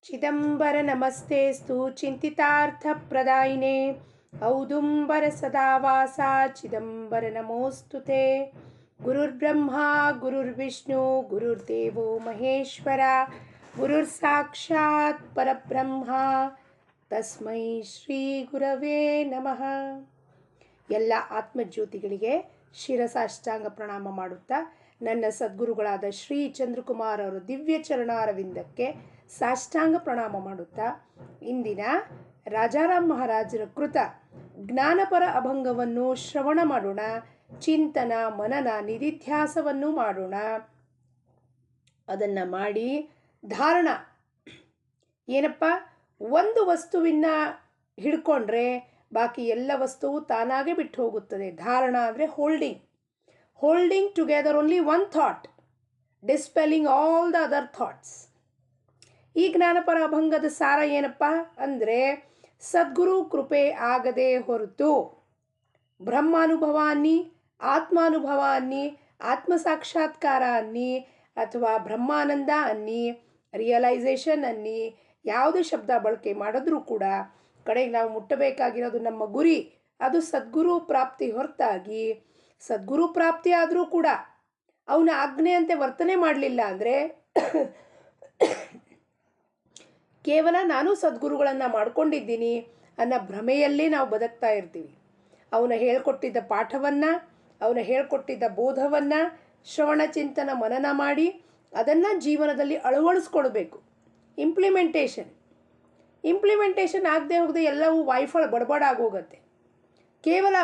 ಚಿದಂಬರ ನಮಸ್ತೆಸ್ತು ಚಿಂತಿತಾರ್ಥಪ್ರದಾಯಿನೇ ಔದುಂಬರ ಸದಾವಾಸ ಚಿದಂಬರ ನಮೋಸ್ತುತೆ. ಗುರುರ್ಬ್ರಹ್ಮ ಗುರುರ್ವಿಷ್ಣು ಗುರುರ್ದೇವೋ ಮಹೇಶ್ವರ ಗುರುರ್ ಸಾಕ್ಷಾತ್ ಪರಬ್ರಹ್ಮ ತಸ್ಮೈ ಶ್ರೀ ಗುರವೇ ನಮಃ. ಎಲ್ಲ ಆತ್ಮಜ್ಯೋತಿಗಳಿಗೆ ಶಿರಸಾಷ್ಟಾಂಗ ಪ್ರಣಾಮ ಮಾಡುತ್ತಾ ನನ್ನ ಸದ್ಗುರುಗಳಾದ ಶ್ರೀ ಚಂದ್ರಕುಮಾರ್ ಅವರ ದಿವ್ಯ ಚರಣಾರವಿಂದಕ್ಕೆ ಸಾಷ್ಟಾಂಗ ಪ್ರಣಾಮ ಮಾಡುತ್ತಾ ಇಂದಿನ ರಾಜಾರಾಮ್ ಮಹಾರಾಜರ ಕೃತ ಜ್ಞಾನಪರ ಅಭಂಗವನ್ನು ಶ್ರವಣ ಮಾಡೋಣ. ಚಿಂತನ ಮನನ ನಿಧಿಧ್ಯಾಸವನ್ನು ಮಾಡೋಣ. ಅದನ್ನು ಮಾಡಿ ಧಾರಣ ಏನಪ್ಪ, ಒಂದು ವಸ್ತುವಿನ ಹಿಡ್ಕೊಂಡ್ರೆ ಬಾಕಿ ಎಲ್ಲ ವಸ್ತುವು ತಾನಾಗೆ ಬಿಟ್ಟು ಹೋಗುತ್ತದೆ. ಧಾರಣ ಅಂದರೆ holding together only one thought, dispelling all the other thoughts. ಈ ಜ್ಞಾನಪರ ಅಭಂಗದ ಸಾರ ಏನಪ್ಪ ಅಂದರೆ, ಸದ್ಗುರು ಕೃಪೆ ಆಗದೆ ಹೊರತು ಬ್ರಹ್ಮಾನುಭವ ಅನ್ನಿ, ಆತ್ಮಾನುಭವ ಅನ್ನಿ, ಆತ್ಮ ಸಾಕ್ಷಾತ್ಕಾರ ಅನ್ನಿ, ಅಥವಾ ಬ್ರಹ್ಮಾನಂದ ಅನ್ನಿ, ರಿಯಲೈಸೇಷನ್ ಅನ್ನಿ, ಯಾವುದೇ ಶಬ್ದ ಬಳಕೆ ಮಾಡಿದ್ರೂ ಕೂಡ ಕಡೆಗೆ ನಾವು ಮುಟ್ಟಬೇಕಾಗಿರೋದು ನಮ್ಮ ಗುರಿ, ಅದು ಸದ್ಗುರು ಪ್ರಾಪ್ತಿ ಹೊರತಾಗಿ, ಸದ್ಗುರು ಪ್ರಾಪ್ತಿ ಆದರೂ ಕೂಡ ಅವನ ಆಜ್ಞೆಯಂತೆ ವರ್ತನೆ ಮಾಡಲಿಲ್ಲ ಅಂದರೆ ಕೇವಲ ನಾನು ಸದ್ಗುರುಗಳನ್ನು ಮಾಡ್ಕೊಂಡಿದ್ದೀನಿ ಅನ್ನೋ ಭ್ರಮೆಯಲ್ಲೇ ನಾವು ಬದುಕ್ತಾ ಇರ್ತೀವಿ. ಅವನ ಹೇಳ್ಕೊಟ್ಟಿದ್ದ ಪಾಠವನ್ನು, ಅವನ ಹೇಳ್ಕೊಟ್ಟಿದ್ದ ಬೋಧವನ್ನು ಶ್ರವಣ ಚಿಂತನ ಮನನ ಮಾಡಿ ಅದನ್ನು ಜೀವನದಲ್ಲಿ ಅಳವಡಿಸ್ಕೊಳ್ಬೇಕು. ಇಂಪ್ಲಿಮೆಂಟೇಷನ್ ಆಗದೆ ಹೋಗದೆ ಎಲ್ಲವೂ ವೈಫಲ್ಯ ಬಡಬಡಾಗೋಗುತ್ತೆ. ಕೇವಲ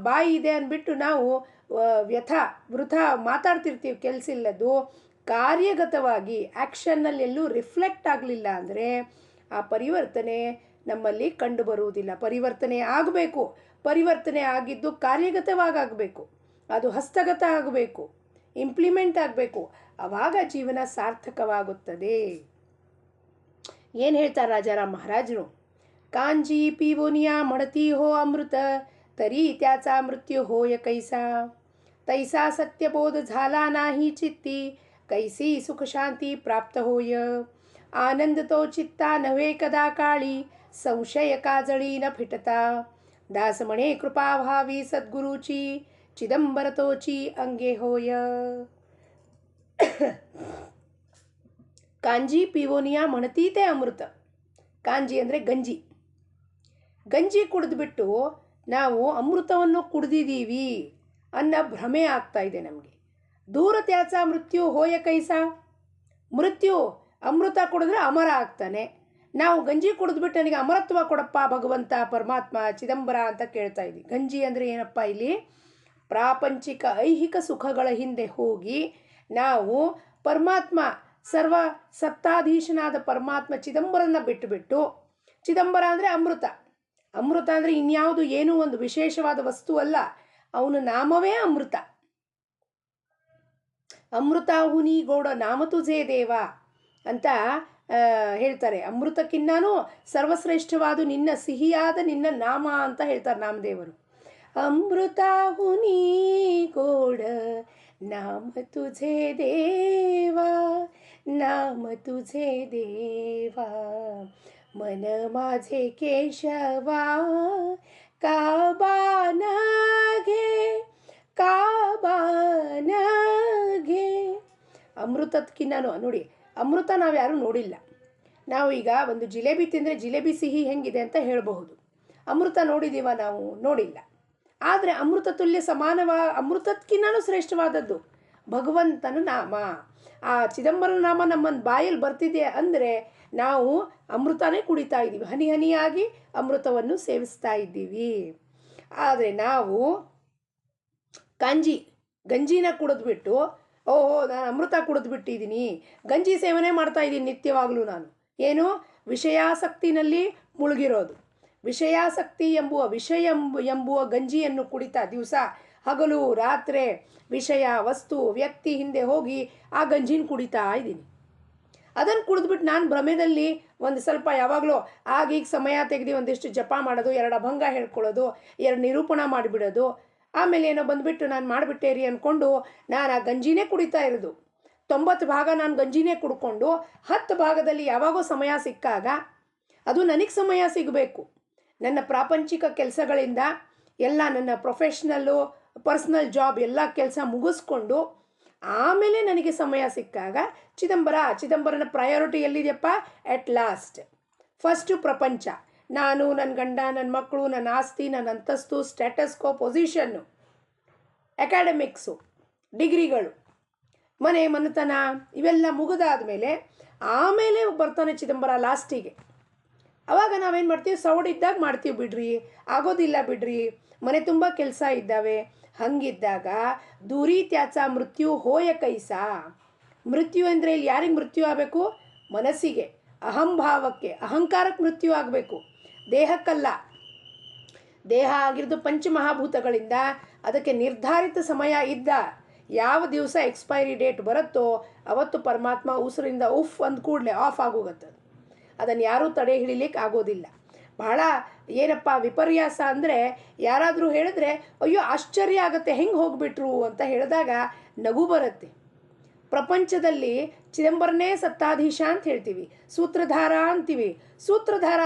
ಬಾಯಿ ಇದೆ ಅಂದ್ಬಿಟ್ಟು ನಾವು ವೃಥ ಮಾತಾಡ್ತಿರ್ತೀವಿ ಕೆಲಸ ಇಲ್ಲದು. ಕಾರ್ಯಗತವಾಗಿ ಆ್ಯಕ್ಷನ್ನಲ್ಲಿ ಎಲ್ಲೂ ರಿಫ್ಲೆಕ್ಟ್ ಆಗಲಿಲ್ಲ ಅಂದರೆ ಆ ಪರಿವರ್ತನೆ ನಮ್ಮಲ್ಲಿ ಕಂಡು ಬರುವುದಿಲ್ಲ. ಪರಿವರ್ತನೆ ಆಗಬೇಕು, ಪರಿವರ್ತನೆ ಆಗಿದ್ದು ಕಾರ್ಯಗತವಾಗಬೇಕು, ಅದು ಹಸ್ತಗತ ಆಗಬೇಕು, ಇಂಪ್ಲಿಮೆಂಟ್ ಆಗಬೇಕು. ಆವಾಗ ಜೀವನ ಸಾರ್ಥಕವಾಗುತ್ತದೆ. ಏನು ಹೇಳ್ತಾರೆ ರಾಜಾರಾಮ್ ಮಹಾರಾಜರು? ಕಾಂಜಿ ಪಿವೋನಿಯಾ ಮಡತಿ ಹೋ ಅಮೃತ तरी त्याचा मृत्यू होय कैसा, तैसा सत्यबोध झाला नाही चित्ती, कैसी सुख शांती प्राप्त होय. आनंद तो चित्ता नव्हे कदा काळी, संशय काजळी न फिटता. दास म्हणे कृपा व्हावी सद्गुरूची, चिदंबर तोची अंगे होय. ಕಾಂಜಿ ಪಿವೋನಿಯಾ ಮಣತೀತೆ ಅಮೃತ. ಕಾಂಜಿ ಅಂದರೆ ಗಂಜಿ ಕುಡಿದ್ಬಿಟ್ಟು ನಾವು ಅಮೃತವನ್ನು ಕುಡಿದಿದ್ದೀವಿ ಅನ್ನೋ ಭ್ರಮೆ ಆಗ್ತಾ ಇದೆ ನಮಗೆ. ದೂರ ತ್ಯಾಚ ಮೃತ್ಯು ಹೋಯ ಕೈಸ. ಮೃತ್ಯು ಅಮೃತ ಕುಡಿದ್ರೆ ಅಮರ ಆಗ್ತಾನೆ. ನಾವು ಗಂಜಿ ಕುಡಿದ್ಬಿಟ್ಟು ನನಗೆ ಅಮರತ್ವ ಕೊಡಪ್ಪ ಭಗವಂತ ಪರಮಾತ್ಮ ಚಿದಂಬರ ಅಂತ ಕೇಳ್ತಾ ಇದ್ದೀವಿ. ಗಂಜಿ ಅಂದರೆ ಏನಪ್ಪ, ಇಲ್ಲಿ ಪ್ರಾಪಂಚಿಕ ಐಹಿಕ ಸುಖಗಳ ಹಿಂದೆ ಹೋಗಿ ನಾವು ಪರಮಾತ್ಮ ಸರ್ವ ಸತ್ತಾಧೀಶನಾದ ಪರಮಾತ್ಮ ಚಿದಂಬರನ್ನ ಬಿಟ್ಟುಬಿಟ್ಟು, ಚಿದಂಬರ ಅಂದರೆ ಅಮೃತ ಅಂದರೆ ಇನ್ಯಾವುದು ಏನೂ ಒಂದು ವಿಶೇಷವಾದ ವಸ್ತು ಅಲ್ಲ, ಅವನ ನಾಮವೇ ಅಮೃತ. ಅಮೃತಾಹುನಿ ಗೌಡ ನಾಮ ತುಜೇ ದೇವ ಅಂತ ಹೇಳ್ತಾರೆ. ಅಮೃತಕ್ಕಿನ್ನೂ ಸರ್ವಶ್ರೇಷ್ಠವಾದ ನಿನ್ನ ಸಿಹಿಯಾದ ನಿನ್ನ ನಾಮ ಅಂತ ಹೇಳ್ತಾರೆ ನಾಮದೇವರು. ಅಮೃತಾಹುನಿ ಗೌಡ ನಾಮ ತುಜೇ ದೇವಾ, नाम तुझे देवा, मन माझे केशवा, काबान घे. ಅಮೃತಕ್ಕಿನ್ನ ನೋಡಿ, ಅಮೃತ ನಾವು ಯಾರೂ ನೋಡಿಲ್ಲ. ನಾವು ಈಗ ಒಂದು ಜಿಲೇಬಿ ತಿಂದರೆ ಜಿಲೇಬಿ ಸಿಹಿ ಹೆಂಗಿದೆ ಅಂತ ಹೇಳಬಹುದು. ಅಮೃತ ನೋಡಿದ್ದೀವ? ನಾವು ನೋಡಿಲ್ಲ. ಆದರೆ ಅಮೃತ ತುಲ್ಯ ಅಮೃತಕ್ಕಿನ್ನೂ ಶ್ರೇಷ್ಠವಾದದ್ದು ಭಗವಂತನ ನಾಮ. ಆ ಚಿದಂಬರನ ನಾಮ ನಮ್ಮ ಬಾಯಲ್ಲಿ ಬರ್ತಿದೆ ಅಂದರೆ ನಾವು ಅಮೃತನೇ ಕುಡಿತಾ ಇದ್ದೀವಿ, ಹನಿ ಹನಿಯಾಗಿ ಅಮೃತವನ್ನು ಸೇವಿಸ್ತಾ ಇದ್ದೀವಿ. ಆದರೆ ನಾವು ಗಂಜಿನ ಕುಡಿದ್ಬಿಟ್ಟು, ಓಹೋ ನಾನು ಅಮೃತ ಕುಡಿದ್ಬಿಟ್ಟಿದ್ದೀನಿ, ಗಂಜಿ ಸೇವನೆ ಮಾಡ್ತಾ ಇದ್ದೀನಿ ನಿತ್ಯವಾಗಲೂ ನಾನು. ಏನು ವಿಷಯಾಸಕ್ತಿನಲ್ಲಿ ಮುಳುಗಿರೋದು. ವಿಷಯಾಸಕ್ತಿ ಎಂಬುವ ಗಂಜಿಯನ್ನು ಕುಡಿತಾ ದಿವಸ ಹಗಲು ರಾತ್ರಿ ವಿಷಯ ವಸ್ತು ವ್ಯಕ್ತಿ ಹಿಂದೆ ಹೋಗಿ ಆ ಗಂಜಿನ ಕುಡಿತಾ ಇದ್ದೀನಿ. ಅದನ್ನು ಕುಡಿದ್ಬಿಟ್ಟು ನಾನು ಭ್ರಮೆದಲ್ಲಿ ಒಂದು ಸ್ವಲ್ಪ ಯಾವಾಗಲೂ ಆಗೀಗ ಸಮಯ ತೆಗೆದು ಒಂದಿಷ್ಟು ಜಪ ಮಾಡೋದು, 2 ಅಭಂಗ ಹೇಳ್ಕೊಳ್ಳೋದು, 2 ನಿರೂಪಣ ಮಾಡಿಬಿಡೋದು, ಆಮೇಲೆ ಏನೋ ಬಂದುಬಿಟ್ಟು ನಾನು ಮಾಡಿಬಿಟ್ಟೇರಿ ಅಂದ್ಕೊಂಡು ನಾನು ಆ ಗಂಜಿನೇ ಕುಡಿತಾ ಇರೋದು. 90 ಭಾಗ ನಾನು ಗಂಜಿನೇ ಕುಡ್ಕೊಂಡು 10 ಭಾಗದಲ್ಲಿ ಯಾವಾಗೋ ಸಮಯ ಸಿಕ್ಕಾಗ ಅದು ನನಗೆ ಸಮಯ ಸಿಗಬೇಕು. ನನ್ನ ಪ್ರಾಪಂಚಿಕ ಕೆಲಸಗಳಿಂದ ಎಲ್ಲ ನನ್ನ ಪ್ರೊಫೆಷ್ನಲ್ಲು ಪರ್ಸ್ನಲ್ ಜಾಬ್ ಎಲ್ಲ ಕೆಲಸ ಮುಗಿಸ್ಕೊಂಡು ಆಮೇಲೆ ನನಗೆ ಸಮಯ ಸಿಕ್ಕಾಗ ಚಿದಂಬರನ ಪ್ರಯಾರಿಟಿ ಎಲ್ಲಿದೆಯಪ್ಪ? ಎಟ್ ಲಾಸ್ಟ್ ಫಸ್ಟು ಪ್ರಪಂಚ, ನಾನು, ನನ್ನ ಗಂಡ, ನನ್ನ ಮಕ್ಕಳು, ನನ್ನ ಆಸ್ತಿ, ನನ್ನ ಅಂತಸ್ತು, ಸ್ಟೇಟಸ್ಕೋ, ಪೊಸಿಷನ್ನು, ಅಕಾಡೆಮಿಕ್ಸು, ಡಿಗ್ರಿಗಳು, ಮನೆ ಮನೆತನ ಇವೆಲ್ಲ ಮುಗಿದಾದ ಮೇಲೆ ಆಮೇಲೆ ಬರ್ತಾನೆ ಚಿದಂಬರ ಲಾಸ್ಟಿಗೆ. ಆವಾಗ ನಾವೇನು ಮಾಡ್ತೀವಿ? ಸೌಡಿದ್ದಾಗ ಮಾಡ್ತೀವಿ ಬಿಡ್ರಿ, ಆಗೋದಿಲ್ಲ ಬಿಡ್ರಿ, ಮನೆ ತುಂಬ ಕೆಲಸ ಇದ್ದಾವೆ. ಹಂಗಿದ್ದಾಗ ದೂರಿ ತ್ಯಾಚ ಮೃತ್ಯು ಹೋಯ ಕೈಸ. ಮೃತ್ಯು ಅಂದರೆ ಇಲ್ಲಿ ಯಾರಿಗೆ ಮೃತ್ಯು ಆಗಬೇಕು? ಮನಸ್ಸಿಗೆ, ಅಹಂಭಾವಕ್ಕೆ, ಅಹಂಕಾರಕ್ಕೆ ಮೃತ್ಯು ಆಗಬೇಕು, ದೇಹಕ್ಕಲ್ಲ. ದೇಹ ಆಗಿರೋದು ಪಂಚಮಹಾಭೂತಗಳಿಂದ, ಅದಕ್ಕೆ ನಿರ್ಧಾರಿತ ಸಮಯ ಇದ್ದ ಯಾವ ದಿವಸ ಎಕ್ಸ್ಪೈರಿ ಡೇಟ್ ಬರುತ್ತೋ ಅವತ್ತು ಪರಮಾತ್ಮ ಉಸಿರಿಂದ ಉಫ್ ಅಂದ ಕೂಡಲೇ ಆಫ್ ಆಗೋಗತ್ತದು. ಅದನ್ನು ಯಾರೂ ತಡೆ ಹಿಡಿಲಿಕ್ಕೆ ಆಗೋದಿಲ್ಲ. ಬಹಳ ಏನಪ್ಪ ವಿಪರ್ಯಾಸ ಅಂದರೆ, ಯಾರಾದರೂ ಹೇಳಿದ್ರೆ ಅಯ್ಯೋ ಆಶ್ಚರ್ಯ ಆಗುತ್ತೆ, ಹೆಂಗೆ ಹೋಗಿಬಿಟ್ರು ಅಂತ ಹೇಳಿದಾಗ ನಗು ಬರುತ್ತೆ. ಪ್ರಪಂಚದಲ್ಲಿ ಚಿದಂಬರನೇ ಸತ್ತಾಧೀಶ ಅಂತ ಹೇಳ್ತೀವಿ, ಸೂತ್ರಧಾರ ಅಂತೀವಿ. ಸೂತ್ರಧಾರ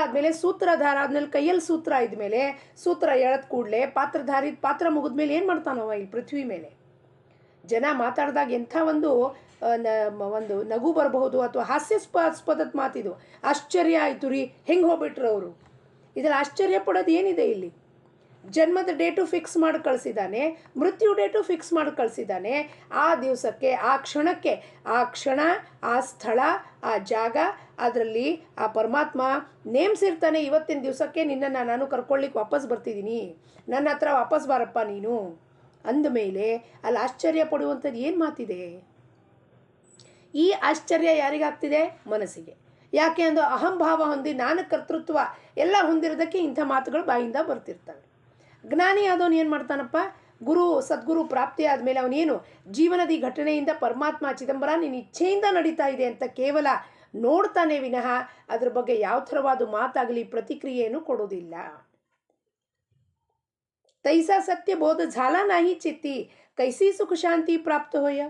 ಆದಮೇಲೆ ಕೈಯಲ್ಲಿ ಸೂತ್ರ ಇದ್ಮೇಲೆ ಸೂತ್ರ ಎಳೆದ ಕೂಡಲೇ ಪಾತ್ರ ಮುಗಿದ್ಮೇಲೆ ಏನು ಮಾಡ್ತಾನವ ಈ ಪೃಥ್ವಿ ಮೇಲೆ? ಜನ ಮಾತಾಡಿದಾಗ ಎಂಥ ಒಂದು ನಗು ಬರಬಹುದು, ಅಥವಾ ಹಾಸ್ಯಾಸ್ಪದದ ಮಾತಿದು. ಆಶ್ಚರ್ಯ ಆಯಿತು ರೀ, ಹೆಂಗೆ ಹೋಗ್ಬಿಟ್ರು ಅವರು. ಇದರಲ್ಲಿ ಆಶ್ಚರ್ಯ ಪಡೋದು ಏನಿದೆ? ಇಲ್ಲಿ ಜನ್ಮದ ಡೇಟು ಫಿಕ್ಸ್ ಮಾಡಿ ಕಳಿಸಿದ್ದಾನೆ, ಮೃತ್ಯು ಡೇಟು ಫಿಕ್ಸ್ ಮಾಡಿ ಕಳಿಸಿದ್ದಾನೆ. ಆ ದಿವಸಕ್ಕೆ, ಆ ಕ್ಷಣಕ್ಕೆ, ಆ ಕ್ಷಣ, ಆ ಸ್ಥಳ, ಆ ಜಾಗ, ಅದರಲ್ಲಿ ಆ ಪರಮಾತ್ಮ ನೇಮಿಸಿರ್ತಾನೆ. ಇವತ್ತಿನ ದಿವಸಕ್ಕೆ ನಿನ್ನನ್ನು ನಾನು ಕರ್ಕೊಳ್ಳಿಕ್ಕೆ ವಾಪಸ್ ಬರ್ತಿದ್ದೀನಿ, ನನ್ನ ಹತ್ರ ವಾಪಸ್ ಬಾರಪ್ಪ ನೀನು ಅಂದಮೇಲೆ ಅಲ್ಲಿ ಆಶ್ಚರ್ಯ ಪಡುವಂಥದ್ದು ಏನು ಮಾತಿದೆ? ಈ ಆಶ್ಚರ್ಯ ಯಾರಿಗಾಗ್ತಿದೆ? ಮನಸ್ಸಿಗೆ. ಯಾಕೆ ಅಂದ್ರೆ ಅಹಂಭಾವ ಹೊಂದಿ, ನಾನು ಕರ್ತೃತ್ವ ಎಲ್ಲ ಹೊಂದಿರೋದಕ್ಕೆ ಇಂಥ ಮಾತುಗಳು ಬಾಯಿಂದ ಬರ್ತಿರ್ತವೆ. ಜ್ಞಾನಿ ಆದವನು ಏನು ಮಾಡ್ತಾನಪ್ಪ? ಸದ್ಗುರು ಪ್ರಾಪ್ತಿ ಆದಮೇಲೆ ಅವನೇನು ಜೀವನದ ಈ ಘಟನೆಯಿಂದ ಪರಮಾತ್ಮ ಚಿದಂಬರ ನಿನ್ನ ಇಚ್ಛೆಯಿಂದ ನಡೀತಾ ಇದೆ ಅಂತ ಕೇವಲ ನೋಡ್ತಾನೆ ವಿನಃ ಅದ್ರ ಬಗ್ಗೆ ಯಾವ ಥರವಾದ ಮಾತಾಗಲಿ ಪ್ರತಿಕ್ರಿಯೆಯನ್ನು ಕೊಡೋದಿಲ್ಲ. ತೈಸಾ ಸತ್ಯ ಬೋಧ ಝಾಲಾ ನಾಹಿ ಚಿತ್ತಿ, ಕೈಸಿ ಸುಖ ಶಾಂತಿ ಪ್ರಾಪ್ತ ಹೋಯ.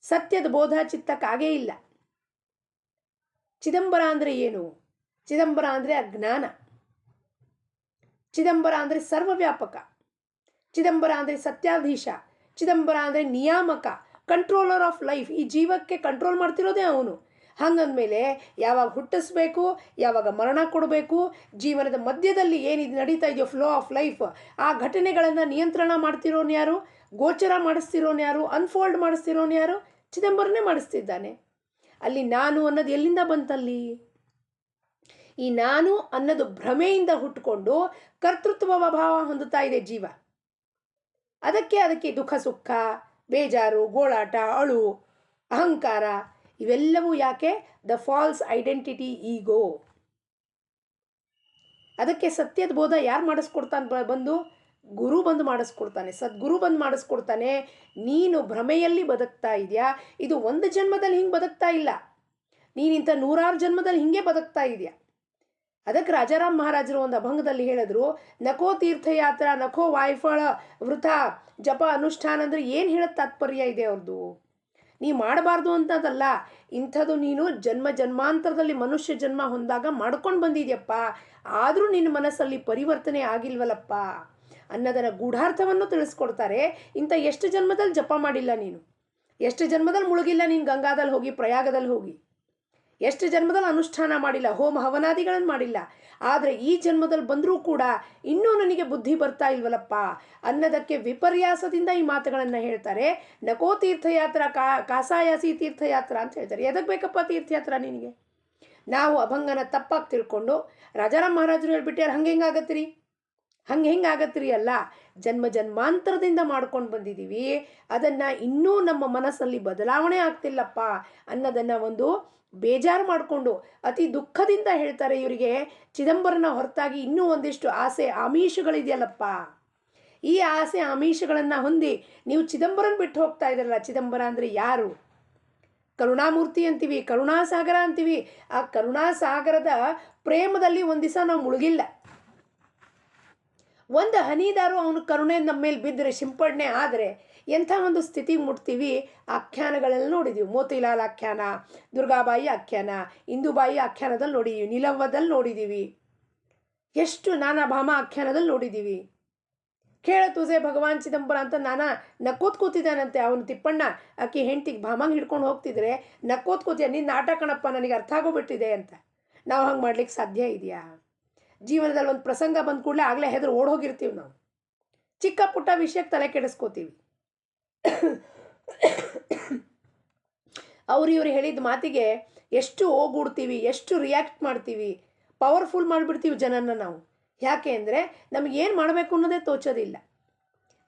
ಸತ್ಯದ ಬೋಧ ಚಿತ್ತಕ್ಕಾಗೇ ಇಲ್ಲ. ಚಿದಂಬರ ಅಂದರೆ ಏನು? ಚಿದಂಬರ ಅಂದರೆ ಅಜ್ಞಾನ. ಚಿದಂಬರ ಅಂದರೆ ಸರ್ವವ್ಯಾಪಕ. ಚಿದಂಬರ ಅಂದರೆ ಸತ್ಯಾಧೀಶ. ಚಿದಂಬರ ಅಂದರೆ ನಿಯಾಮಕ, ಕಂಟ್ರೋಲರ್ ಆಫ್ ಲೈಫ್. ಈ ಜೀವಕ್ಕೆ ಕಂಟ್ರೋಲ್ ಮಾಡ್ತಿರೋದೇ ಅವನು. ಹಂಗಂದಮೇಲೆ ಯಾವಾಗ ಹುಟ್ಟಿಸ್ಬೇಕು, ಯಾವಾಗ ಮರಣ ಕೊಡಬೇಕು, ಜೀವನದ ಮಧ್ಯದಲ್ಲಿ ಏನಿದು ನಡೀತಾ ಇದೆಯೋ ಫ್ಲೋ ಆಫ್ ಲೈಫ್, ಆ ಘಟನೆಗಳನ್ನು ನಿಯಂತ್ರಣ ಮಾಡ್ತಿರೋನು ಯಾರು? ಗೋಚರ ಮಾಡಿಸ್ತಿರೋನು ಯಾರು? ಅನ್ಫೋಲ್ಡ್ ಮಾಡಿಸ್ತಿರೋನು ಯಾರು? ಚಿದಂಬರನೇ ಮಾಡಿಸ್ತಿದ್ದಾನೆ. ಅಲ್ಲಿ ನಾನು ಅನ್ನೋದು ಎಲ್ಲಿಂದ ಬಂತಲ್ಲಿ? ಈ ನಾನು ಅನ್ನೋದು ಭ್ರಮೆಯಿಂದ ಹುಟ್ಟುಕೊಂಡು ಕರ್ತೃತ್ವ ಭಾವ ಹೊಂದುತ್ತಾ ಇದೆ ಜೀವ. ಅದಕ್ಕೆ ದುಃಖ ಸುಖ, ಬೇಜಾರು, ಗೋಳಾಟ, ಅಳು, ಅಹಂಕಾರ ಇವೆಲ್ಲವೂ ಯಾಕೆ? ದ ಫಾಲ್ಸ್ ಐಡೆಂಟಿಟಿ, ಈಗೋ. ಅದಕ್ಕೆ ಸತ್ಯದ ಬೋಧ ಯಾರು ಮಾಡಿಸ್ಕೊಡ್ತಾನೆ? ಬಂದು ಗುರು ಬಂದು ಮಾಡಿಸ್ಕೊಡ್ತಾನೆ, ಸದ್ಗುರು ಬಂದು ಮಾಡಿಸ್ಕೊಡ್ತಾನೆ. ನೀನು ಭ್ರಮೆಯಲ್ಲಿ ಬದುಕ್ತಾ ಇದೆಯಾ? ಇದು ಒಂದು ಜನ್ಮದಲ್ಲಿ ಹಿಂಗೆ ಬದುಕ್ತಾ ಇಲ್ಲ, ನೀನಿಂಥ 100 ಜನ್ಮದಲ್ಲಿ ಹಿಂಗೆ ಬದುಕ್ತಾ ಇದೆಯಾ. ಅದಕ್ಕೆ ರಾಜಾರಾಮ್ ಮಹಾರಾಜರು ಒಂದು ಅಭಂಗದಲ್ಲಿ ಹೇಳಿದ್ರು, ನಕೋ ತೀರ್ಥಯಾತ್ರ, ನಕೋ ವಾಯ್ಫಳ ವೃಥ ಜಪ ಅನುಷ್ಠಾನ. ಅಂದರೆ ಏನು ಹೇಳೋದು ತಾತ್ಪರ್ಯ ಇದೆ ಅವ್ರದ್ದು? ನೀ ಮಾಡಬಾರ್ದು ಅಂತದಲ್ಲ, ಇಂಥದ್ದು ನೀನು ಜನ್ಮಾಂತರದಲ್ಲಿ ಮನುಷ್ಯ ಜನ್ಮ ಹೊಂದಾಗ ಮಾಡ್ಕೊಂಡು ಬಂದಿದ್ಯಪ್ಪ, ಆದರೂ ನಿನ್ನ ಮನಸ್ಸಲ್ಲಿ ಪರಿವರ್ತನೆ ಆಗಿಲ್ವಲ್ಲಪ್ಪ ಅನ್ನೋದನ್ನು ಗೂಢಾರ್ಥವನ್ನು ತಿಳಿಸ್ಕೊಡ್ತಾರೆ. ಇಂಥ ಎಷ್ಟು ಜನ್ಮದಲ್ಲಿ ಜಪ ಮಾಡಿಲ್ಲ ನೀನು, ಎಷ್ಟು ಜನ್ಮದಲ್ಲಿ ಮುಳುಗಿಲ್ಲ ನೀನು ಗಂಗಾದಲ್ಲಿ ಹೋಗಿ, ಪ್ರಯಾಗದಲ್ಲಿ ಹೋಗಿ, ಎಷ್ಟು ಜನ್ಮದಲ್ಲಿ ಅನುಷ್ಠಾನ ಮಾಡಿಲ್ಲ, ಹೋಮ ಹವನಾದಿಗಳನ್ನು ಮಾಡಿಲ್ಲ. ಆದರೆ ಈ ಜನ್ಮದಲ್ಲಿ ಬಂದರೂ ಕೂಡ ಇನ್ನೂ ನನಗೆ ಬುದ್ಧಿ ಬರ್ತಾ ಇಲ್ವಲ್ಲಪ್ಪ ಅನ್ನೋದಕ್ಕೆ ವಿಪರ್ಯಾಸದಿಂದ ಈ ಮಾತುಗಳನ್ನು ಹೇಳ್ತಾರೆ. ನಕೋ ತೀರ್ಥಯಾತ್ರ, ಕಾಸಾಯಾಸಿ ತೀರ್ಥಯಾತ್ರ ಅಂತ ಹೇಳ್ತಾರೆ. ಎದಕ್ಕೆ ಬೇಕಪ್ಪ ತೀರ್ಥಯಾತ್ರ ನಿನಗೆ? ನಾವು ಅಭಂಗನ ತಪ್ಪಾಗಿ ತಿಳ್ಕೊಂಡು ರಾಜಾರಾಮ್ ಮಹಾರಾಜರು ಹೇಳ್ಬಿಟ್ಟಾರೆ ಹಂಗೆ ಹೆಂಗಾಗತ್ರಿ ಅಲ್ಲ, ಜನ್ಮಾಂತರದಿಂದ ಮಾಡ್ಕೊಂಡು ಬಂದಿದ್ದೀವಿ, ಅದನ್ನು ಇನ್ನೂ ನಮ್ಮ ಮನಸ್ಸಲ್ಲಿ ಬದಲಾವಣೆ ಆಗ್ತಿಲ್ಲಪ್ಪ ಅನ್ನೋದನ್ನು ಒಂದು ಬೇಜಾರು ಮಾಡಿಕೊಂಡು ಅತಿ ದುಃಖದಿಂದ ಹೇಳ್ತಾರೆ. ಇವರಿಗೆ ಚಿದಂಬರನ ಹೊರತಾಗಿ ಇನ್ನೂ ಒಂದಿಷ್ಟು ಆಸೆ ಆಮೀಷಗಳಿದೆಯಲ್ಲಪ್ಪ, ಈ ಆಸೆ ಆಮೀಷಗಳನ್ನು ಹೊಂದಿ ನೀವು ಚಿದಂಬರನ ಬಿಟ್ಟು ಹೋಗ್ತಾ ಇದ್ದಾರಲ್ಲ. ಚಿದಂಬರ ಅಂದರೆ ಯಾರು? ಕರುಣಾಮೂರ್ತಿ ಅಂತೀವಿ, ಕರುಣಾಸಾಗರ ಅಂತೀವಿ. ಆ ಕರುಣಾಸಾಗರದ ಪ್ರೇಮದಲ್ಲಿ ಒಂದು ದಿವಸ ನಾವು ಮುಳುಗಿಲ್ಲ. ಒಂದು ಹನಿದಾರು ಅವನು ಕರುಣೆ ನಮ್ಮ ಮೇಲೆ ಬಿದ್ದರೆ, ಸಿಂಪಡಣೆ ಆದರೆ ಎಂಥ ಒಂದು ಸ್ಥಿತಿಗೆ ಮುಟ್ತೀವಿ. ಆಖ್ಯಾನಗಳೆಲ್ಲ ನೋಡಿದ್ದೀವಿ. ಮೋತಿಲಾಲ್ ಆಖ್ಯಾನ, ದುರ್ಗಾಬಾಯಿ ಆಖ್ಯಾನ, ಇಂದುಬಾಯಿ ಆಖ್ಯಾನದಲ್ಲಿ ನೋಡಿದ್ದೀವಿ, ನಿಲವ್ವದಲ್ಲಿ ನೋಡಿದ್ದೀವಿ, ಎಷ್ಟು ನಾನಾ ಭಾಮ ಆಖ್ಯಾನದಲ್ಲಿ ನೋಡಿದ್ದೀವಿ. ಕೇಳ ತುಸೆ ಭಗವಾನ್ ಚಿದಂಬರ ಅಂತ ನಾನಾ ನಕ್ಕೋತ್ ಕೂತಿದ್ದಾನಂತೆ ಅವನು ತಿಪ್ಪಣ್ಣ. ಆಕೆ ಹೆಂಡ್ತಿಗೆ ಭಾಮಾಂಗ್ ಹಿಡ್ಕೊಂಡು ಹೋಗ್ತಿದ್ರೆ ನಕ್ಕೋತ್ ಕೂತಿದ್ದ, ನಿನ್ನ ನಾಟ ಕಣಪ್ಪ, ನನಗೆ ಅರ್ಥ ಆಗೋಗ್ಬಿಟ್ಟಿದೆ ಅಂತ. ನಾವು ಹಂಗೆ ಮಾಡ್ಲಿಕ್ಕೆ ಸಾಧ್ಯ ಇದೆಯಾ? ಜೀವನದಲ್ಲಿ ಒಂದು ಪ್ರಸಂಗ ಬಂದ ಕೂಡಲೇ ಆಗಲೇ ಹೆದರು ಓಡೋಗಿರ್ತೀವಿ ನಾವು. ಚಿಕ್ಕ ಪುಟ್ಟ ವಿಷಯಕ್ಕೆ ತಲೆ ಕೆಡಿಸ್ಕೋತೀವಿ. ಅವ್ರು ಇವ್ರು ಹೇಳಿದ ಮಾತಿಗೆ ಎಷ್ಟು ಓಗೂಡ್ತೀವಿ, ಎಷ್ಟು ರಿಯಾಕ್ಟ್ ಮಾಡ್ತೀವಿ, ಪವರ್ಫುಲ್ ಮಾಡಿಬಿಡ್ತೀವಿ ಜನನ ನಾವು. ಯಾಕೆ ಅಂದರೆ ನಮಗೇನು ಮಾಡಬೇಕು ಅನ್ನೋದೇ ತೋಚೋದಿಲ್ಲ.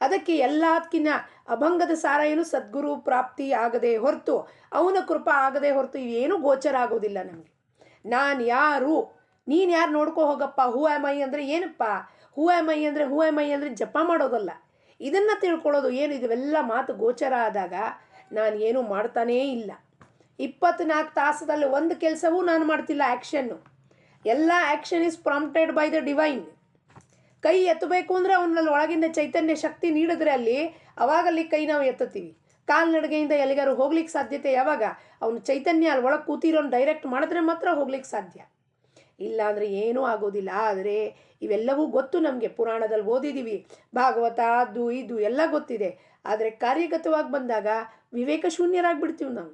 ಅದಕ್ಕೆ ಎಲ್ಲದಕ್ಕಿಂತ ಅಭಂಗದ ಸಾರ ಏನು? ಸದ್ಗುರು ಪ್ರಾಪ್ತಿ ಆಗದೆ ಹೊರತು, ಅವನ ಕೃಪಾ ಆಗದೆ ಹೊರತು ಇವೇನೂ ಗೋಚರ ಆಗೋದಿಲ್ಲ ನಮಗೆ. ನಾನು ಯಾರು, ನೀನು ಯಾರು ನೋಡ್ಕೋ ಹೋಗಪ್ಪ. ಹೂ ಆಮ್ ಐ ಅಂದರೆ ಏನಪ್ಪ? ಹೂ ಆಮ್ ಐ ಅಂದರೆ ಜಪ ಮಾಡೋದಲ್ಲ. ಇದನ್ನು ತಿಳ್ಕೊಳ್ಳೋದು ಏನು? ಇವೆಲ್ಲ ಮಾತು ಗೋಚರ ಆದಾಗ ನಾನು ಏನೂ ಮಾಡ್ತಾನೇ ಇಲ್ಲ. 24 ತಾಸದಲ್ಲಿ ಒಂದು ಕೆಲಸವೂ ನಾನು ಮಾಡ್ತಿಲ್ಲ. ಆ್ಯಕ್ಷನ್ನು ಎಲ್ಲ action is prompted by the divine. ಕೈ ಎತ್ತಬೇಕು ಅಂದರೆ ಅವನಲ್ಲಿ ಒಳಗಿಂದ ಚೈತನ್ಯ ಶಕ್ತಿ ನೀಡಿದ್ರೆ ಅವಾಗಲ್ಲಿ ಕೈ ನಾವು ಎತ್ತುತ್ತೀವಿ. ಕಾಲ್ನಡಿಗೆಯಿಂದ ಎಲ್ಲಿಗಾರು ಹೋಗ್ಲಿಕ್ಕೆ ಸಾಧ್ಯತೆ ಯಾವಾಗ? ಅವನು ಚೈತನ್ಯ ಅಲ್ಲಿ ಒಳಗೆ ಕೂತಿರೋನು ಡೈರೆಕ್ಟ್ ಮಾಡಿದ್ರೆ ಮಾತ್ರ ಹೋಗ್ಲಿಕ್ಕೆ ಸಾಧ್ಯ. ಇಲ್ಲ ಅಂದರೆ ಏನೂ ಆಗೋದಿಲ್ಲ. ಆದರೆ ಇವೆಲ್ಲವೂ ಗೊತ್ತು ನಮಗೆ, ಪುರಾಣದಲ್ಲಿ ಓದಿದ್ದೀವಿ, ಭಾಗವತ ಅದು ಇದು ಎಲ್ಲ ಗೊತ್ತಿದೆ. ಆದರೆ ಕಾರ್ಯಗತವಾಗಿ ಬಂದಾಗ ವಿವೇಕ ಶೂನ್ಯರಾಗ್ಬಿಡ್ತೀವಿ ನಾವು.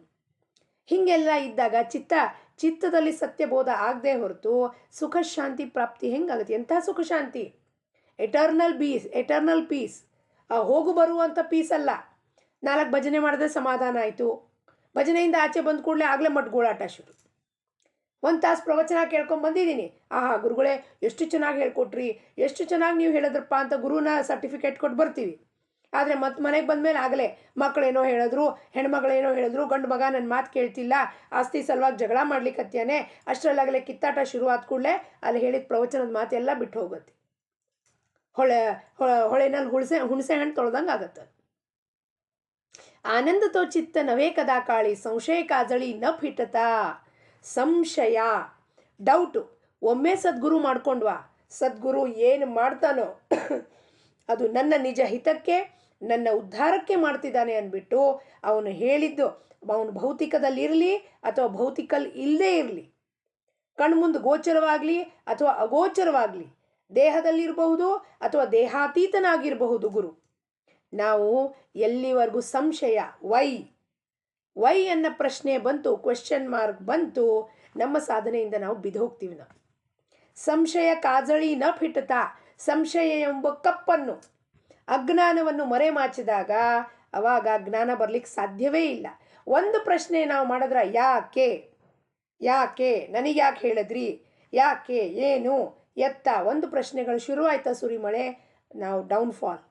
ಹೀಗೆಲ್ಲ ಇದ್ದಾಗ ಚಿತ್ತದಲ್ಲಿ ಸತ್ಯಬೋಧ ಆಗದೆ ಹೊರತು ಸುಖ ಶಾಂತಿ ಪ್ರಾಪ್ತಿ ಹೆಂಗಾಗುತ್ತೆ? ಎಂಥ ಸುಖ ಶಾಂತಿ? Eternal piece. ಹೋಗು ಬರುವಂಥ ಪೀಸ್ ಅಲ್ಲ. 4 ಭಜನೆ ಮಾಡಿದ್ರೆ ಸಮಾಧಾನ ಆಯಿತು, ಭಜನೆಯಿಂದ ಆಚೆ ಬಂದ ಕೂಡಲೇ ಆಗಲೇ ಮಟ್ಗೋಳಾಟ ಶುರು. 1 ತಾಸು ಪ್ರವಚನ ಕೇಳ್ಕೊಂಡು ಬಂದಿದ್ದೀನಿ, ಆಹಾ ಗುರುಗಳೇ ಎಷ್ಟು ಚೆನ್ನಾಗಿ ಹೇಳ್ಕೊಟ್ರಿ, ಎಷ್ಟು ಚೆನ್ನಾಗಿ ನೀವು ಹೇಳಿದ್ರಪ್ಪ ಅಂತ ಗುರುನ ಸರ್ಟಿಫಿಕೇಟ್ ಕೊಟ್ಟು ಬರ್ತೀವಿ. ಆದರೆ ಮತ್ತೆ ಮನೆಗೆ ಬಂದಮೇಲೆ ಆಗಲೇ ಮಕ್ಕಳೇನೋ ಹೇಳಿದ್ರು, ಹೆಣ್ಮಗಳೇನೋ ಹೇಳಿದ್ರು, ಗಂಡು ಮಗ ನನ್ನ ಮಾತು ಕೇಳ್ತಿಲ್ಲ, ಆಸ್ತಿ ಸಲುವಾಗಿ ಜಗಳ ಮಾಡ್ಲಿಕ್ಕತ್ತೇನೆ, ಅಷ್ಟರಲ್ಲಾಗಲೇ ಕಿತ್ತಾಟ ಶುರು ಆದ ಕೂಡಲೇ ಅಲ್ಲಿ ಹೇಳಿದ ಪ್ರವಚನದ ಮಾತೆಲ್ಲ ಬಿಟ್ಟು ಹೋಗುತ್ತೆ. ಹೊಳೆನಲ್ಲಿ ಹುಣಸೆ ಹಣ್ಣು ತೊಳ್ದಂಗೆ ಆಗತ್ತೆ. ಆನಂದತೋ ಚಿತ್ತ ನವೇ ಕದಾ ಕಾಳಿ, ಸಂಶಯ ಕಾಜಳಿ ನ ಪಿಟತ. ಸಂಶಯ, ಡೌಟು. ಒಮ್ಮೆ ಸದ್ಗುರು ಮಾಡ್ಕೊಂಡ್ವಾ, ಸದ್ಗುರು ಏನು ಮಾಡ್ತಾನೋ ಅದು ನನ್ನ ನಿಜ ಹಿತಕ್ಕೆ, ನನ್ನ ಉದ್ಧಾರಕ್ಕೆ ಮಾಡ್ತಿದ್ದಾನೆ ಅಂದ್ಬಿಟ್ಟು ಅವನು ಹೇಳಿದ್ದು ಅವನು ಭೌತಿಕದಲ್ಲಿರಲಿ ಅಥವಾ ಭೌತಿಕಲ್ಲಿ ಇಲ್ಲದೇ ಇರಲಿ, ಕಣ್ಮುಂದು ಗೋಚರವಾಗಲಿ ಅಥವಾ ಅಗೋಚರವಾಗಲಿ, ದೇಹದಲ್ಲಿರಬಹುದು ಅಥವಾ ದೇಹಾತೀತನಾಗಿರಬಹುದು ಗುರು. ನಾವು ಎಲ್ಲಿವರೆಗೂ ಸಂಶಯ ವೈ ಅನ್ನೋ ಪ್ರಶ್ನೆ ಬಂತು, ಕ್ವೆಶ್ಚನ್ ಮಾರ್ಕ್ ಬಂತು, ನಮ್ಮ ಸಾಧನೆಯಿಂದ ನಾವು ಬಿದ್ದು ಹೋಗ್ತೀವಿ. ನಾವು ಸಂಶಯ ಕಾಜಳಿ ನ ಪಿಟತ, ಸಂಶಯ ಎಂಬ ಕಪ್ಪನ್ನು, ಅಜ್ಞಾನವನ್ನು ಮರೆಮಾಚಿದಾಗ ಅವಾಗ ಜ್ಞಾನ ಬರಲಿಕ್ಕೆ ಸಾಧ್ಯವೇ ಇಲ್ಲ. ಒಂದು ಪ್ರಶ್ನೆ ನಾವು ಮಾಡಿದ್ರೆ ಯಾಕೆ ನನಗೆ ಯಾಕೆ ಹೇಳಿದ್ರಿ, ಯಾಕೆ, ಏನು, ಎತ್ತ, ಒಂದು ಪ್ರಶ್ನೆಗಳು ಶುರುವಾಯ್ತಾ ಸುರಿಮಳೆ, ನಾವು ಡೌನ್ಫಾಲ್.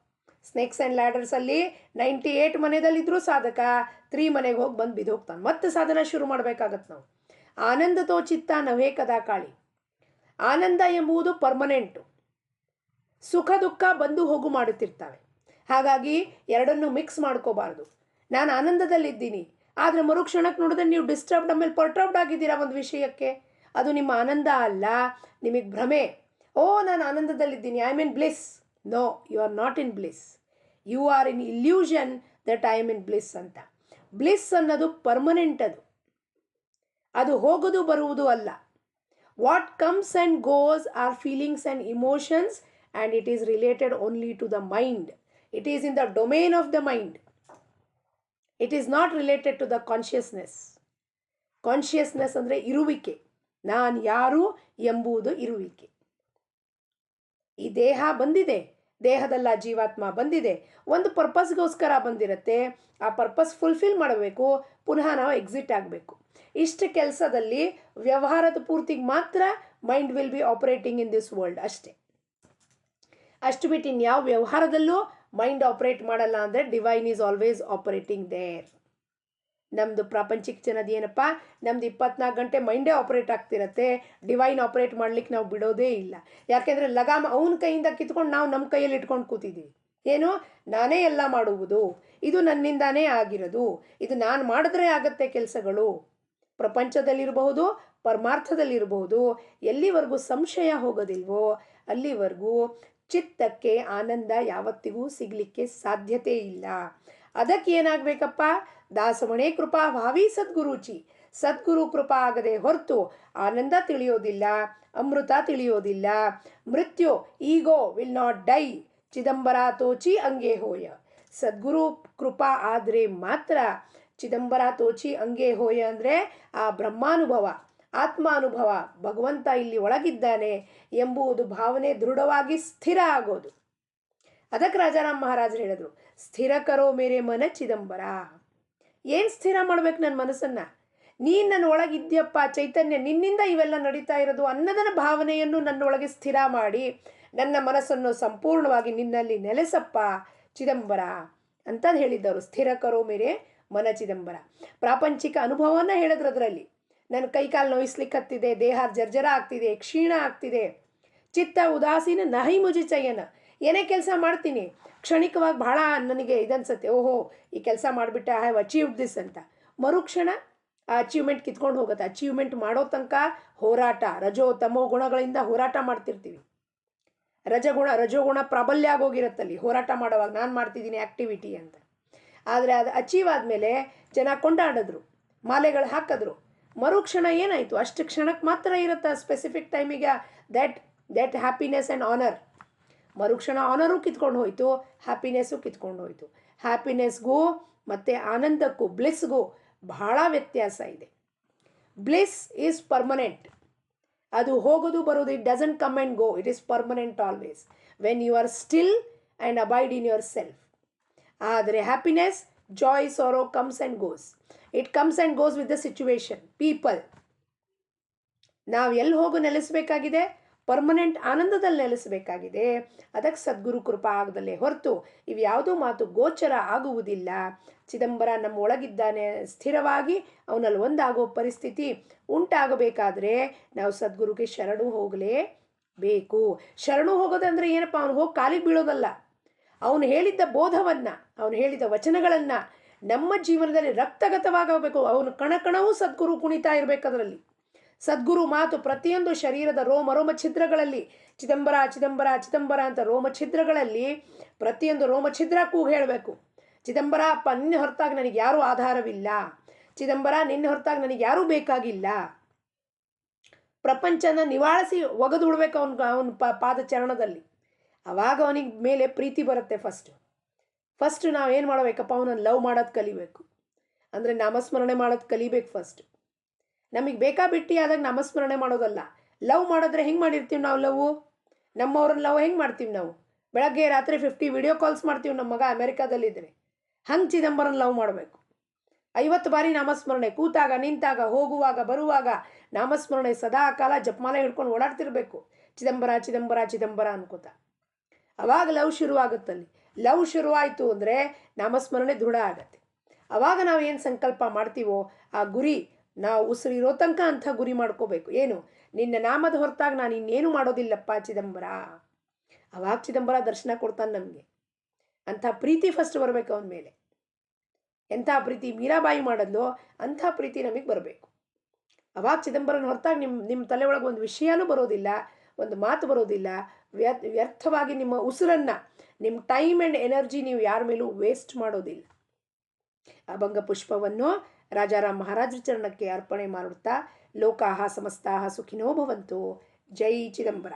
ಸ್ನೇಕ್ಸ್ ಆ್ಯಂಡ್ ಲ್ಯಾಡರ್ಸಲ್ಲಿ 98 ಮನೆಯಲ್ಲಿದ್ದರೂ ಸಾಧಕ 3 ಮನೆಗೆ ಹೋಗಿ ಬಂದು ಬಿದ್ದು ಹೋಗ್ತಾನೆ. ಮತ್ತೆ ಸಾಧನ ಶುರು ಮಾಡಬೇಕಾಗತ್ತೆ ನಾವು. ಆನಂದತೋ ಚಿತ್ತ ನವೇ ಕದಾ ಕಾಳಿ. ಆನಂದ ಎಂಬುದು ಪರ್ಮನೆಂಟು, ಸುಖ ದುಃಖ ಬಂದು ಹೋಗು ಮಾಡುತ್ತಿರ್ತವೆ. ಹಾಗಾಗಿ ಎರಡನ್ನು ಮಿಕ್ಸ್ ಮಾಡ್ಕೋಬಾರ್ದು. ನಾನು ಆನಂದದಲ್ಲಿದ್ದೀನಿ, ಆದರೆ ಮರುಕ್ಷಣಕ್ಕೆ ನೋಡಿದ್ರೆ ನೀವು ಡಿಸ್ಟರ್ಬ್ಡ್, ಆಮೇಲೆ ಪರ್ಟರ್ಬ್ಡ್ ಆಗಿದ್ದೀರಾ ಒಂದು ವಿಷಯಕ್ಕೆ, ಅದು ನಿಮ್ಮ ಆನಂದ ಅಲ್ಲ, ನಿಮಗೆ ಭ್ರಮೆ. ನಾನು ಆನಂದದಲ್ಲಿದ್ದೀನಿ, I am in bliss. No, you are not in bliss, you are in illusion that I am in bliss ಅಂತ. ಬ್ಲಿಸ್ ಅನ್ನೋದು ಪರ್ಮನೆಂಟ್, ಅದು ಹೋಗೋದು ಬರುವುದು ಅಲ್ಲ. What comes and goes are feelings and emotions, and it is related only to the mind. It is in the domain of the mind. It is not related to the consciousness. Consciousness ಅಂದರೆ ಇರುವಿಕೆ, ನಾನು ಯಾರು ಎಂಬುದು ಇರುವಿಕೆ. ಈ ದೇಹ ಬಂದಿದೆ, ದೇಹದಲ್ಲ ಜೀವಾತ್ಮ ಬಂದಿದೆ, ಒಂದು ಪರ್ಪಸ್ಗೋಸ್ಕರ ಬಂದಿರುತ್ತೆ. ಆ ಪರ್ಪಸ್ ಫುಲ್ಫಿಲ್ ಮಾಡಬೇಕು, ಪುನಃ ನಾವು ಎಕ್ಸಿಟ್ ಆಗಬೇಕು. ಇಷ್ಟು ಕೆಲಸದಲ್ಲಿ ವ್ಯವಹಾರದ ಪೂರ್ತಿಗೆ ಮಾತ್ರ mind will be operating in this world ಅಷ್ಟೇ. ಅಷ್ಟು ಬಿಟ್ಟು ಇನ್ಯಾವ ವ್ಯವಹಾರದಲ್ಲೂ ಮೈಂಡ್ ಆಪ್ರೇಟ್ ಮಾಡಲ್ಲ. ಅಂದರೆ divine is always operating there. ನಮ್ಮದು ಪ್ರಾಪಂಚಿಕ ಜನದ ಏನಪ್ಪ, ನಮ್ದು 24 ಗಂಟೆ ಮೈಂಡೇ ಆಪ್ರೇಟ್ ಆಗ್ತಿರತ್ತೆ, ಡಿವೈನ್ ಆಪ್ರೇಟ್ ಮಾಡ್ಲಿಕ್ಕೆ ನಾವು ಬಿಡೋದೇ ಇಲ್ಲ. ಯಾಕೆಂದರೆ ಲಗಾಮ ಅವನ ಕೈಯಿಂದ ಕಿತ್ಕೊಂಡು ನಾವು ನಮ್ಮ ಕೈಯಲ್ಲಿ ಇಟ್ಕೊಂಡು ಕೂತಿದ್ದೀವಿ. ಏನು, ನಾನೇ ಎಲ್ಲ ಮಾಡುವುದು, ಇದು ನನ್ನಿಂದಾನೇ ಆಗಿರೋದು, ಇದು ನಾನು ಮಾಡಿದ್ರೆ ಆಗತ್ತೆ ಕೆಲಸಗಳು. ಪ್ರಪಂಚದಲ್ಲಿರಬಹುದು, ಪರಮಾರ್ಥದಲ್ಲಿರಬಹುದು, ಎಲ್ಲಿವರೆಗೂ ಸಂಶಯ ಹೋಗೋದಿಲ್ವೋ ಅಲ್ಲಿವರೆಗೂ ಚಿತ್ತಕ್ಕೆ ಆನಂದ ಯಾವತ್ತಿಗೂ ಸಿಗಲಿಕ್ಕೆ ಸಾಧ್ಯತೆ ಇಲ್ಲ. ಅದಕ್ಕೆ ಏನಾಗಬೇಕಪ್ಪ? ದಾಸಮಣೆ ಕೃಪಾ ಭಾವಿ ಸದ್ಗುರುಚಿ. ಸದ್ಗುರು ಕೃಪಾ ಆಗದೆ ಹೊರತು ಆನಂದ ತಿಳಿಯೋದಿಲ್ಲ, ಅಮೃತ ತಿಳಿಯೋದಿಲ್ಲ. ಮೃತ್ಯು ಈಗೋ ವಿಲ್ ನಾಟ್ ಡೈ, ಚಿದಂಬರ ತೋಚಿ ಅಂಗೆ ಹೋಯ. ಸದ್ಗುರು ಕೃಪಾ ಆದರೆ ಮಾತ್ರ ಚಿದಂಬರ ತೋಚಿ ಅಂಗೆ ಹೋಯ ಅಂದರೆ ಆ ಬ್ರಹ್ಮಾನುಭವ, ಆತ್ಮಾನುಭವ, ಭಗವಂತ ಇಲ್ಲಿ ಒಳಗಿದ್ದಾನೆ ಎಂಬುವುದು ಭಾವನೆ ದೃಢವಾಗಿ ಸ್ಥಿರ ಆಗೋದು. ಅದಕ್ಕೆ ರಾಜಾರಾಮ್ ಮಹಾರಾಜರು ಹೇಳಿದ್ರು, ಸ್ಥಿರ ಕರೋ ಮೇರೆ ಮನ ಚಿದಂಬರ. ಏನು ಸ್ಥಿರ ಮಾಡ್ಬೇಕು ನನ್ನ ಮನಸ್ಸನ್ನು? ನೀನು ನನ್ನ ಒಳಗಿದ್ಯಪ್ಪ ಚೈತನ್ಯ, ನಿನ್ನಿಂದ ಇವೆಲ್ಲ ನಡೀತಾ ಇರೋದು ಅನ್ನೋದನ್ನ ಭಾವನೆಯನ್ನು ನನ್ನೊಳಗೆ ಸ್ಥಿರ ಮಾಡಿ ನನ್ನ ಮನಸ್ಸನ್ನು ಸಂಪೂರ್ಣವಾಗಿ ನಿನ್ನಲ್ಲಿ ನೆಲೆಸಪ್ಪ ಚಿದಂಬರ ಅಂತ ಹೇಳಿದ್ದವರು. ಸ್ಥಿರ ಕರೋ ಮೇರೆ ಮನ ಚಿದಂಬರ. ಪ್ರಾಪಂಚಿಕ ಅನುಭವವನ್ನು ಹೇಳಿದ್ರು ಅದರಲ್ಲಿ. ನನ್ನ ಕೈಕಾಲು ನೋಯಿಸ್ಲಿಕ್ಕತ್ತಿದೆ, ದೇಹ ಜರ್ಜರ ಆಗ್ತಿದೆ, ಕ್ಷೀಣ ಆಗ್ತಿದೆ, ಚಿತ್ತ ಉದಾಸೀನ ನಹಿ ಮುಜಿ ಚಯನ. ಏನೇ ಕೆಲಸ ಮಾಡ್ತೀನಿ ಕ್ಷಣಿಕವಾಗಿ ಭಾಳ ನನಗೆ ಇದನ್ಸುತ್ತೆ, ಓಹೋ ಈ ಕೆಲಸ ಮಾಡಿಬಿಟ್ಟೆ, ಐ ಹ್ಯಾವ್ ಅಚೀವ್ಡ್ ದಿಸ್ ಅಂತ. ಮರುಕ್ಷಣ ಆ ಅಚೀವ್ಮೆಂಟ್ ಕಿತ್ಕೊಂಡು ಹೋಗುತ್ತೆ. ಅಚೀವ್ಮೆಂಟ್ ಮಾಡೋ ತನಕ ಹೋರಾಟ, ರಜೋ ತಮೋ ಗುಣಗಳಿಂದ ಹೋರಾಟ ಮಾಡ್ತಿರ್ತೀವಿ. ರಜೋಗುಣ ಪ್ರಾಬಲ್ಯ ಆಗೋಗಿರುತ್ತಲ್ಲಿ ಹೋರಾಟ ಮಾಡೋವಾಗ, ನಾನು ಮಾಡ್ತಿದ್ದೀನಿ ಆ್ಯಕ್ಟಿವಿಟಿ ಅಂತ. ಆದರೆ ಅದು ಅಚೀವ್ ಆದಮೇಲೆ ಜನ ಕೊಂಡಾಡಿದ್ರು, ಮಾಲೆಗಳು ಹಾಕಿದ್ರು. ಮರುಕ್ಷಣ ಏನಾಯಿತು? ಅಷ್ಟು ಕ್ಷಣಕ್ಕೆ ಮಾತ್ರ ಇರುತ್ತೆ, ಸ್ಪೆಸಿಫಿಕ್ ಟೈಮಿಗೆ ದ್ಯಾಟ್ ಹ್ಯಾಪಿನೆಸ್ ಆ್ಯಂಡ್ ಆನರ್. ಮರುಕ್ಷಣ ಆನರು ಕಿತ್ಕೊಂಡು ಹೋಯಿತು, ಹ್ಯಾಪಿನೆಸ್ಸು ಕಿತ್ಕೊಂಡು ಹೋಯಿತು. ಹ್ಯಾಪಿನೆಸ್ಗೂ ಮತ್ತು ಆನಂದಕ್ಕೂ, ಬ್ಲಿಸ್ಗೂ ಬಹಳ ವ್ಯತ್ಯಾಸ ಇದೆ. ಬ್ಲಿಸ್ ಈಸ್ ಪರ್ಮನೆಂಟ್, ಅದು ಹೋಗೋದು ಬರೋದು, it doesn't come and go, it is permanent always when you are still and abide in yourself. ಆದರೆ happiness, joy, sorrow comes and goes. It comes and goes with the situation, people. ನಾವು ಎಲ್ಲಿ ಹೋಗು ನೆಲೆಸಬೇಕಾಗಿದೆ? Permanent ಆನಂದದಲ್ಲಿ ನೆಲೆಸಬೇಕಾಗಿದೆ. ಅದಕ್ಕೆ ಸದ್ಗುರು ಕೃಪಾ ಆಗದಲ್ಲೇ ಹೊರತು ಇವು ಯಾವುದೋ ಮಾತು ಗೋಚರ ಆಗುವುದಿಲ್ಲ. ಚಿದಂಬರ ನಮ್ಮ ಒಳಗಿದ್ದಾನೆ, ಸ್ಥಿರವಾಗಿ ಅವನಲ್ಲಿ ಒಂದಾಗೋ ಪರಿಸ್ಥಿತಿ ಉಂಟಾಗಬೇಕಾದ್ರೆ ನಾವು ಸದ್ಗುರುಗೆ ಶರಣು ಹೋಗಲೇಬೇಕು. ಶರಣು ಹೋಗೋದಂದ್ರೆ ಏನಪ್ಪ? ಅವನು ಹೋಗಿ ಕಾಲಿಗೆ ಬೀಳೋದಲ್ಲ. ಅವನು ಹೇಳಿದ್ದ ಬೋಧವನ್ನು, ಅವನು ಹೇಳಿದ ವಚನಗಳನ್ನು ನಮ್ಮ ಜೀವನದಲ್ಲಿ ರಕ್ತಗತವಾಗಬೇಕು. ಅವನು ಕಣಕಣವೂ ಸದ್ಗುರು ಕುಣಿತಾ ಇರಬೇಕು. ಅದರಲ್ಲಿ ಸದ್ಗುರು ಮಾತು ಪ್ರತಿಯೊಂದು ಶರೀರದ ರೋಮ ಛಿದ್ರಗಳಲ್ಲಿ ಚಿದಂಬರ ಚಿದಂಬರ ಚಿದಂಬರ ಅಂತ ರೋಮ ಛಿದ್ರಗಳಲ್ಲಿ ಪ್ರತಿಯೊಂದು ರೋಮ ಛಿದ್ರ ಕೂಗು ಹೇಳಬೇಕು. ಚಿದಂಬರ ಅಪ್ಪ, ನಿನ್ನ ಹೊರತಾಗಿ ನನಗೆ ಯಾರೂ ಆಧಾರವಿಲ್ಲ. ಚಿದಂಬರ, ನಿನ್ನ ಹೊರತಾಗಿ ನನಗೆ ಯಾರೂ ಬೇಕಾಗಿಲ್ಲ. ಪ್ರಪಂಚನ ನಿವಾಳಿಸಿ ಒಗೆದು ಬಿಡ್ಬೇಕು ಅವನ ಪಾದಚರಣದಲ್ಲಿ. ಆವಾಗ ಅವನಿಗೆ ಮೇಲೆ ಪ್ರೀತಿ ಬರುತ್ತೆ. ಫಸ್ಟ್ ನಾವೇನು ಮಾಡಬೇಕಪ್ಪ? ಅವನನ್ನು ಲವ್ ಮಾಡೋದು ಕಲಿಬೇಕು. ಅಂದರೆ ನಾಮಸ್ಮರಣೆ ಮಾಡೋದು ಕಲಿಬೇಕು ಫಸ್ಟ್. ನಮಗೆ ಬೇಕಾಬಿಟ್ಟಿ ಆದಾಗ ನಾಮಸ್ಮರಣೆ ಮಾಡೋದಲ್ಲ. ಲವ್ ಮಾಡಿದ್ರೆ ಹೆಂಗೆ ಮಾಡಿರ್ತೀವಿ ನಾವು? ನಮ್ಮವ್ರನ್ನ ಲವ್ ಹೆಂಗೆ ಮಾಡ್ತೀವಿ ನಾವು? ಬೆಳಗ್ಗೆ ರಾತ್ರಿ 50 ವಿಡಿಯೋ ಕಾಲ್ಸ್ ಮಾಡ್ತೀವಿ ನಮ್ಮ ಮಗ ಅಮೆರಿಕಾದಲ್ಲಿದ್ದರೆ. ಹಂಗೆ ಚಿದಂಬರನ ಲವ್ ಮಾಡಬೇಕು. 50 ಬಾರಿ ನಾಮಸ್ಮರಣೆ, ಕೂತಾಗ ನಿಂತಾಗ ಹೋಗುವಾಗ ಬರುವಾಗ ನಾಮಸ್ಮರಣೆ, ಸದಾ ಕಾಲ ಜಪಮಾಲೆ ಹಿಡ್ಕೊಂಡು ಓಡಾಡ್ತಿರ್ಬೇಕು. ಚಿದಂಬರ ಚಿದಂಬರ ಚಿದಂಬರ ಅನ್ಕೋತ. ಅವಾಗ ಲವ್ ಶುರುವಾಗುತ್ತಲ್ಲಿ. ಲವ್ ಶುರುವಾಯಿತು ಅಂದರೆ ನಾಮಸ್ಮರಣೆ ದೃಢ ಆಗತ್ತೆ. ಅವಾಗ ನಾವು ಏನು ಸಂಕಲ್ಪ ಮಾಡ್ತೀವೋ ಆ ಗುರಿ, ನಾವು ಉಸಿರಿರೋ ತನಕ ಅಂಥ ಗುರಿ ಮಾಡ್ಕೋಬೇಕು. ಏನು? ನಿನ್ನ ನಾಮದ ಹೊರತಾಗಿ ನಾನು ಇನ್ನೇನು ಮಾಡೋದಿಲ್ಲಪ್ಪ ಚಿದಂಬರ. ಅವಾಗ ಚಿದಂಬರ ದರ್ಶನ ಕೊಡ್ತಾನೆ ನಮಗೆ. ಅಂಥ ಪ್ರೀತಿ ಫಸ್ಟ್ ಬರಬೇಕು ಅವನ ಮೇಲೆ. ಎಂಥ ಪ್ರೀತಿ ಮೀರಾಬಾಯಿ ಮಾಡಿದ್ಲೋ ಅಂಥ ಪ್ರೀತಿ ನಮಗೆ ಬರಬೇಕು. ಅವಾಗ ಚಿದಂಬರನ ಹೊರತಾಗಿ ನಿಮ್ಮ ತಲೆ ಒಳಗೆ ಒಂದು ವಿಷಯನೂ ಬರೋದಿಲ್ಲ, ಒಂದು ಮಾತು ಬರೋದಿಲ್ಲ. ವ್ಯರ್ಥವಾಗಿ ನಿಮ್ಮ ಉಸಿರನ್ನು, ನಿಮ್ಮ ಟೈಮ್ ಆ್ಯಂಡ್ ಎನರ್ಜಿ ನೀವು ಯಾರ ಮೇಲೂ ವೇಸ್ಟ್ ಮಾಡೋದಿಲ್ಲ. ಅಭಂಗ ಪುಷ್ಪವನ್ನು ರಾಜಾರಾಮ್ ಮಹಾರಾಜರ ಚರಣಕ್ಕೆ ಅರ್ಪಣೆ ಮಾಡುತ್ತಾ, ಲೋಕಾಹ ಸಮಸ್ತಾಹ ಸುಖಿನೋ ಭವಂತು. ಜೈ ಚಿದಂಬರ.